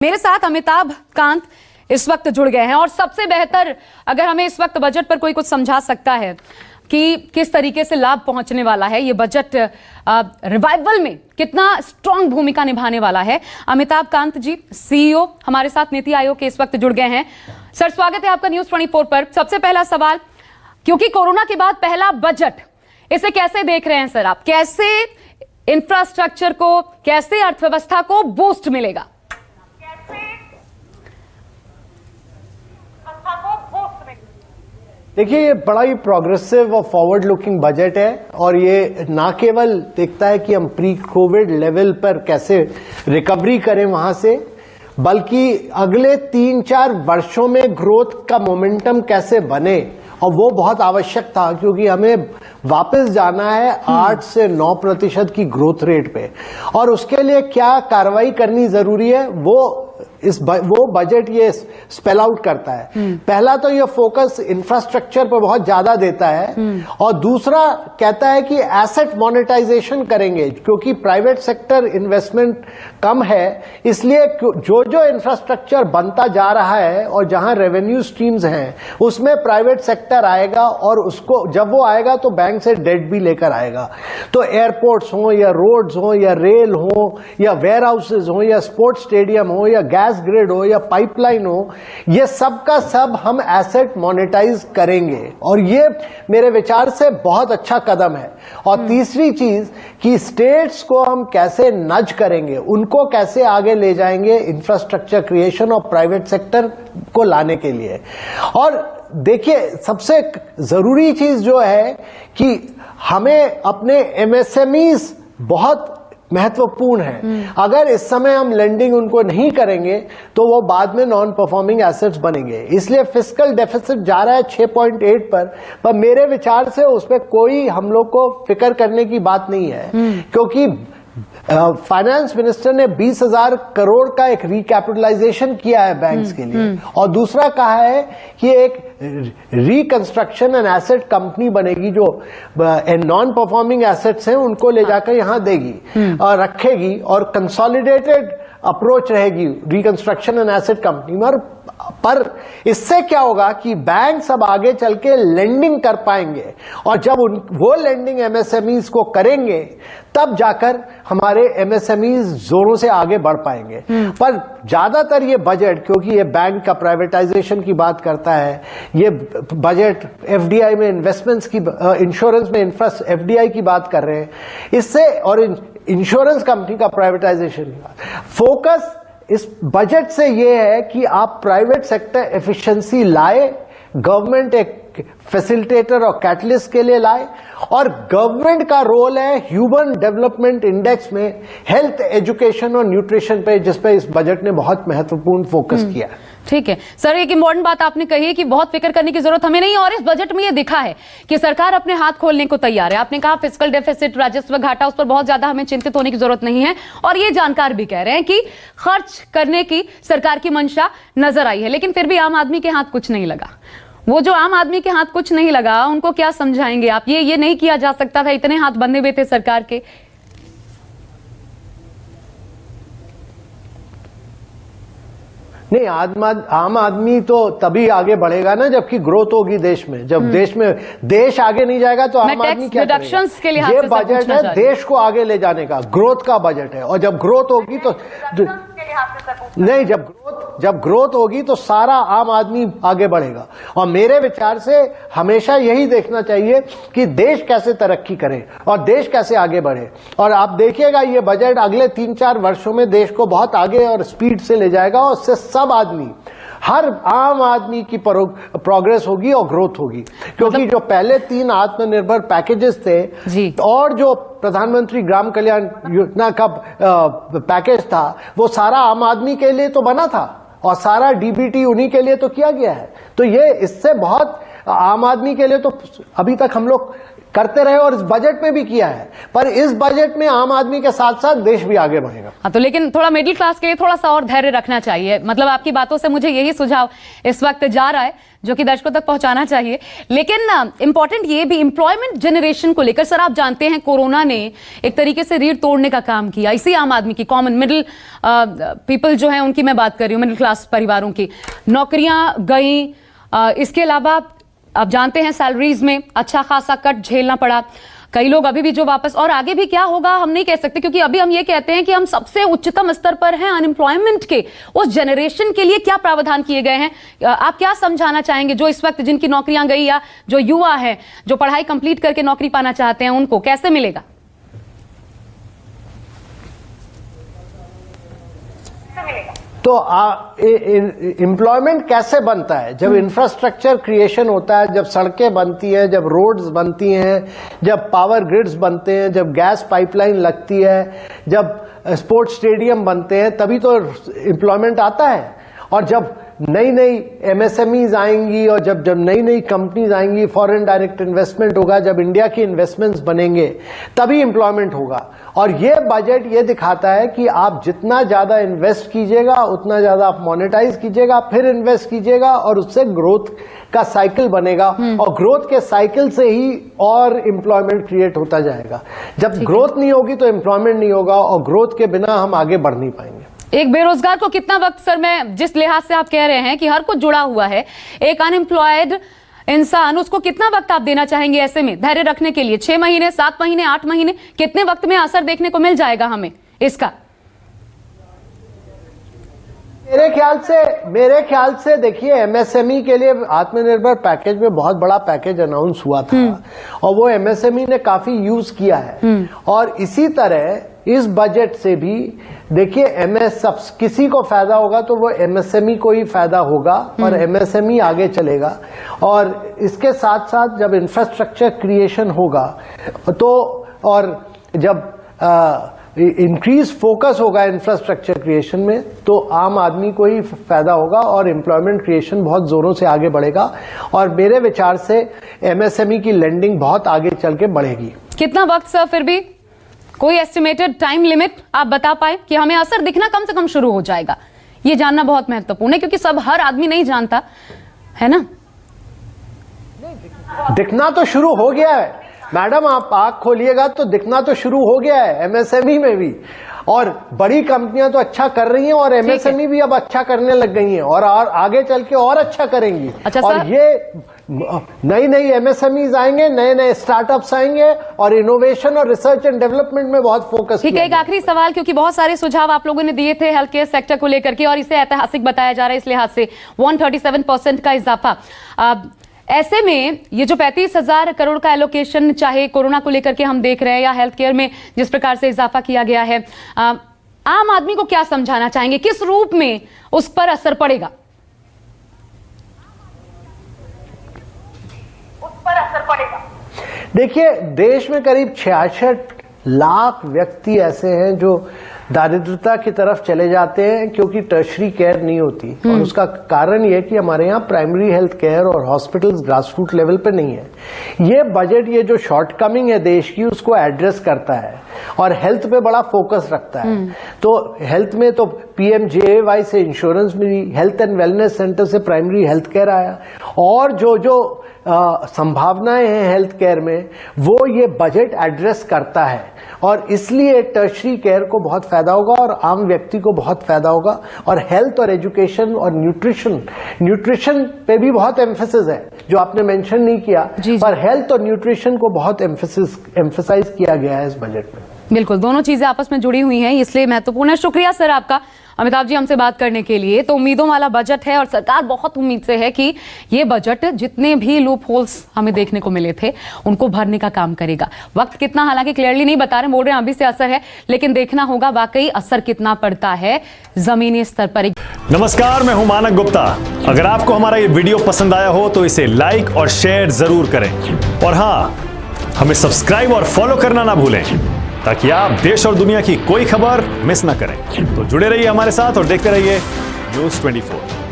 मेरे साथ अमिताभ कांत इस वक्त जुड़ गए हैं और सबसे बेहतर अगर हमें इस वक्त बजट पर कोई कुछ समझा सकता है कि किस तरीके से लाभ पहुंचने वाला है, ये बजट रिवाइवल में कितना स्ट्रांग भूमिका निभाने वाला है, अमिताभ कांत जी सीईओ हमारे साथ नीति आयोग के इस वक्त जुड़ गए हैं। सर स्वागत है आपका न्यूज़ 24 पर। सबसे पहला सवाल, क्योंकि कोरोना के बाद पहला बजट, इसे कैसे देख रहे हैं सर आप? कैसे इंफ्रास्ट्रक्चर को, कैसे अर्थव्यवस्था को बूस्ट मिलेगा? देखिए, ये बड़ा ही प्रोग्रेसिव और फॉरवर्ड लुकिंग बजट है और ये ना केवल देखता है कि हम प्री कोविड लेवल पर कैसे रिकवरी करें वहां से, बल्कि अगले 3-4 वर्षों में ग्रोथ का मोमेंटम कैसे बने, और वो बहुत आवश्यक था क्योंकि हमें वापस जाना है 8 से 9% की ग्रोथ रेट पे, और उसके लिए क्या कार्रवाई करनी जरूरी है वो बजट ये स्पेल आउट करता है। पहला तो ये फोकस इंफ्रास्ट्रक्चर पर बहुत ज्यादा देता है, और दूसरा कहता है कि एसेट मोनेटाइजेशन करेंगे, क्योंकि प्राइवेट सेक्टर इन्वेस्टमेंट कम है, इसलिए जो जो इंफ्रास्ट्रक्चर बनता जा रहा है और जहां रेवेन्यू स्ट्रीम्स हैं उसमें प्राइवेट सेक्टर आएगा, और उसको जब वो आएगा तो बैंक से डेट भी लेकर आएगा। तो एयरपोर्ट्स हो या रोड्स हो या रेल हो या वेयर हाउसेज हो या स्पोर्ट्स स्टेडियम हो या गैस ग्रिड हो या पाइपलाइन हो, ये सब का सब हम एसेट मोनेटाइज करेंगे, और ये मेरे विचार से बहुत अच्छा कदम है। और तीसरी चीज कि स्टेट्स को हम कैसे नज करेंगे, उनको कैसे आगे ले जाएंगे इंफ्रास्ट्रक्चर क्रिएशन और प्राइवेट सेक्टर को लाने के लिए। और देखिए, सबसे जरूरी चीज जो है कि हमें अपने एमएसएमईज बहुत महत्वपूर्ण है। अगर इस समय हम लेंडिंग उनको नहीं करेंगे तो वो बाद में नॉन परफॉर्मिंग एसेट्स बनेंगे। इसलिए फिस्कल डेफिसिट जा रहा है 6.8 पर मेरे विचार से उसमें कोई हम लोग को फिक्र करने की बात नहीं है, क्योंकि फाइनेंस मिनिस्टर ने 20,000 करोड़ का एक रिकैपिटलाइजेशन किया है बैंक्स के लिए, और दूसरा कहा है कि एक रिकंस्ट्रक्शन एंड एसेट कंपनी बनेगी जो नॉन परफॉर्मिंग एसेट्स हैं उनको ले जाकर यहां देगी और रखेगी, और कंसोलिडेटेड अप्रोच रहेगी रिकंस्ट्रक्शन एंड एसेट कंपनी में। पर इससे क्या होगा कि बैंक सब आगे चल के लेंडिंग कर पाएंगे, और जब वो लेंडिंग एमएसएमईज को करेंगे तब जाकर हमारे एमएसएमईज जोरों से आगे बढ़ पाएंगे। पर ज्यादातर ये बजट, क्योंकि ये बैंक का प्राइवेटाइजेशन की बात करता है, ये बजट एफडीआई में इन्वेस्टमेंट्स की, इंश्योरेंस में एफडीआई की बात कर रहे हैं, इससे, और इंश्योरेंस कंपनी का प्राइवेटाइजेशन का फोकस इस बजट से ये है कि आप प्राइवेट सेक्टर एफिशिएंसी लाए, गवर्नमेंट एक फैसिलिटेटर और कैटलिस्ट के लिए लाए, और गवर्नमेंट का रोल है ह्यूमन डेवलपमेंट इंडेक्स में हेल्थ, एजुकेशन और न्यूट्रिशन पे, जिस पे इस बजट ने बहुत महत्वपूर्ण फोकस किया। ठीक है सर, एक इम्पोर्टेंट बात आपने कही है कि बहुत फिक्र करने की जरूरत हमें नहीं है, और इस बजट में ये दिखा है कि सरकार अपने हाथ खोलने को तैयार है। आपने कहा फिस्कल डेफिसिट, राजस्व घाटा, उस पर बहुत ज्यादा हमें चिंतित होने की जरूरत नहीं है, और ये जानकार भी कह रहे हैं कि खर्च करने की सरकार की मंशा नजर आई है, लेकिन फिर भी आम आदमी के हाथ कुछ नहीं लगा। वो जो आम आदमी के हाथ कुछ नहीं लगा, उनको क्या समझाएंगे आप? ये नहीं किया जा सकता था, इतने हाथ बंधे हुए थे सरकार के। नहीं, आम आदमी तो तभी आगे बढ़ेगा ना जबकि ग्रोथ होगी देश में। जब देश आगे नहीं जाएगा तो आम आदमी क्या करेगा? ये बजट है देश को आगे ले जाने का, ग्रोथ का बजट है, और जब ग्रोथ होगी तो नहीं, जब ग्रोथ होगी तो सारा आम आदमी आगे बढ़ेगा। और मेरे विचार से हमेशा यही देखना चाहिए कि देश कैसे तरक्की करे और देश कैसे आगे बढ़े। और आप देखिएगा ये बजट अगले 3-4 वर्षों में देश को बहुत आगे और स्पीड से ले जाएगा, और उससे सब आदमी, हर आम आदमी की प्रोग्रेस होगी और ग्रोथ होगी। क्योंकि जो पहले 3 आत्मनिर्भर पैकेजेस थे और जो प्रधानमंत्री ग्राम कल्याण योजना का पैकेज था, वो सारा आम आदमी के लिए तो बना था, और सारा डीबीटी उन्हीं के लिए तो किया गया है। तो ये इससे बहुत आम आदमी के लिए तो अभी तक हम लोग करते रहे और इस बजट में भी किया है, पर इस बजट में आम आदमी के साथ साथ देश भी आगे बढ़ेगा। हाँ, तो लेकिन थोड़ा मिडिल क्लास के लिए थोड़ा सा और धैर्य रखना चाहिए। मतलब आपकी बातों से मुझे यही सुझाव इस वक्त जा रहा है जो कि दर्शकों तक पहुंचाना चाहिए। लेकिन इंपॉर्टेंट ये भी एम्प्लॉयमेंट जनरेशन को लेकर, सर आप जानते हैं कोरोना ने एक तरीके से रीढ़ तोड़ने का काम किया इसी आम आदमी की, कॉमन मिडिल पीपल जो है उनकी मैं बात कर रही हूँ, मिडिल क्लास परिवारों की नौकरियां गई। इसके अलावा आप जानते हैं सैलरीज में अच्छा खासा कट झेलना पड़ा। कई लोग अभी भी जो वापस, और आगे भी क्या होगा हम नहीं कह सकते, क्योंकि अभी हम ये कहते हैं कि हम सबसे उच्चतम स्तर पर हैं अनएम्प्लॉयमेंट के। उस जनरेशन के लिए क्या प्रावधान किए गए हैं, आप क्या समझाना चाहेंगे जो इस वक्त जिनकी नौकरियां गई या जो युवा हैं जो पढ़ाई कंप्लीट करके नौकरी पाना चाहते हैं उनको कैसे मिलेगा? तो एम्प्लॉयमेंट कैसे बनता है? जब इंफ्रास्ट्रक्चर क्रिएशन होता है, जब सड़कें बनती हैं, जब रोड्स बनती हैं, जब पावर ग्रिड्स बनते हैं, जब गैस पाइपलाइन लगती है, जब स्पोर्ट्स स्टेडियम बनते हैं, तभी तो एम्प्लॉयमेंट आता है। और जब नई नई एमएसएमईज आएंगी और जब जब नई नई कंपनीज आएंगी, फॉरेन डायरेक्ट इन्वेस्टमेंट होगा, जब इंडिया की इन्वेस्टमेंट्स बनेंगे तभी एम्प्लॉयमेंट होगा। और ये बजट ये दिखाता है कि आप जितना ज्यादा इन्वेस्ट कीजिएगा उतना ज्यादा आप मोनेटाइज कीजिएगा, फिर इन्वेस्ट कीजिएगा और उससे ग्रोथ का साइकिल बनेगा और ग्रोथ के साइकिल से ही और एम्प्लॉयमेंट क्रिएट होता जाएगा। जब ग्रोथ नहीं होगी तो एम्प्लॉयमेंट नहीं होगा और ग्रोथ के बिना हम आगे बढ़ नहीं पाएंगे। एक बेरोजगार को कितना वक्त, सर मैं जिस लिहाज से आप कह रहे हैं कि हर कुछ जुड़ा हुआ है, एक अनएम्प्लॉयड इंसान उसको कितना वक्त आप देना चाहेंगे ऐसे में धैर्य रखने के लिए? 6 महीने, 7 महीने, 8 महीने, कितने वक्त में असर देखने को मिल जाएगा हमें इसका? मेरे ख्याल से देखिए, एमएसएमई के लिए आत्मनिर्भर पैकेज में बहुत बड़ा पैकेज अनाउंस हुआ था और वो एमएसएमई ने काफी यूज किया है। और इसी तरह इस बजट से भी देखिए किसी को फायदा होगा तो वो एमएसएमई को ही फायदा होगा और एमएसएमई आगे चलेगा। और इसके साथ साथ जब इंफ्रास्ट्रक्चर क्रिएशन होगा तो, और जब इंक्रीज फोकस होगा इंफ्रास्ट्रक्चर क्रिएशन में, तो आम आदमी को ही फायदा होगा और एम्प्लॉयमेंट क्रिएशन बहुत जोरों से आगे बढ़ेगा। और मेरे विचार से एमएसएमई की लेंडिंग बहुत आगे चल के बढ़ेगी। कितना वक्त सर, फिर भी कोई एस्टिमेटेड टाइम लिमिट आप बता पाए कि हमें असर दिखना कम से कम शुरू हो जाएगा? ये जानना बहुत महत्वपूर्ण है क्योंकि सब हर आदमी नहीं जानता है ना। दिखना तो शुरू हो गया है मैडम, आप आंख खोलिएगा तो दिखना तो शुरू हो गया है एमएसएमई में भी, और बड़ी कंपनियां तो अच्छा कर रही हैं और एमएसएमई भी अब अच्छा करने लग गई हैं और आगे चल के और अच्छा करेंगी। अच्छा, और ये नई नई एमएसएमईज आएंगे, नए नए स्टार्टअप्स आएंगे और इनोवेशन और रिसर्च एंड डेवलपमेंट में बहुत फोकस। ठीक है, एक आखिरी सवाल, क्योंकि बहुत सारे सुझाव आप लोगों ने दिए थे हेल्थ केयर सेक्टर को लेकर के और इसे ऐतिहासिक बताया जा रहा है इस लिहाज से 137% का इजाफा। ऐसे में ये जो 35,000 करोड़ का एलोकेशन चाहे कोरोना को लेकर के हम देख रहे हैं या हेल्थ केयर में जिस प्रकार से इजाफा किया गया है, आम आदमी को क्या समझाना चाहेंगे, किस रूप में उस पर असर पड़ेगा? देखिए, देश में करीब 66 लाख व्यक्ति ऐसे हैं जो दारिद्रता की तरफ चले जाते हैं क्योंकि टर्शरी केयर नहीं होती। और उसका कारण यह कि हमारे यहाँ प्राइमरी हेल्थ केयर और हॉस्पिटल्स ग्रासरूट लेवल पे नहीं है। ये बजट, ये जो शॉर्टकमिंग है देश की, उसको एड्रेस करता है और हेल्थ पे बड़ा फोकस रखता है। तो हेल्थ में तो पीएमजेएवाई से इंश्योरेंस मिली, हेल्थ एंड वेलनेस सेंटर से प्राइमरी हेल्थ केयर आया और जो जो संभावनाएं हैं हेल्थ केयर में वो ये बजट एड्रेस करता है। और इसलिए टर्शरी केयर को बहुत फायदा होगा और आम व्यक्ति को बहुत फायदा होगा। और हेल्थ और एजुकेशन और न्यूट्रिशन पे भी बहुत एम्फेसिस है जो आपने मेंशन नहीं किया, पर हेल्थ और न्यूट्रिशन को बहुत एम्फेसाइज किया गया है इस बजट में। बिल्कुल, दोनों चीजें आपस में जुड़ी हुई हैं, इसलिए महत्वपूर्ण है। शुक्रिया सर आपका अमिताभ जी हमसे बात करने के लिए। तो उम्मीदों वाला बजट है और सरकार बहुत उम्मीद से है कि ये बजट जितने भी लूप होल्स हमें देखने को मिले थे उनको भरने का काम करेगा। वक्त कितना हालांकि क्लियरली नहीं बता रहे, बोल रहे हैं अभी से असर है, लेकिन देखना होगा वाकई असर कितना पड़ता है जमीनी स्तर पर। नमस्कार, मैं हूं मानक गुप्ता। अगर आपको हमारा ये वीडियो पसंद आया हो तो इसे लाइक और शेयर जरूर करें और हाँ, हमें सब्सक्राइब और फॉलो करना ना भूलें ताकि आप देश और दुनिया की कोई खबर मिस ना करें। तो जुड़े रहिए हमारे साथ और देखते रहिए न्यूज़ 24।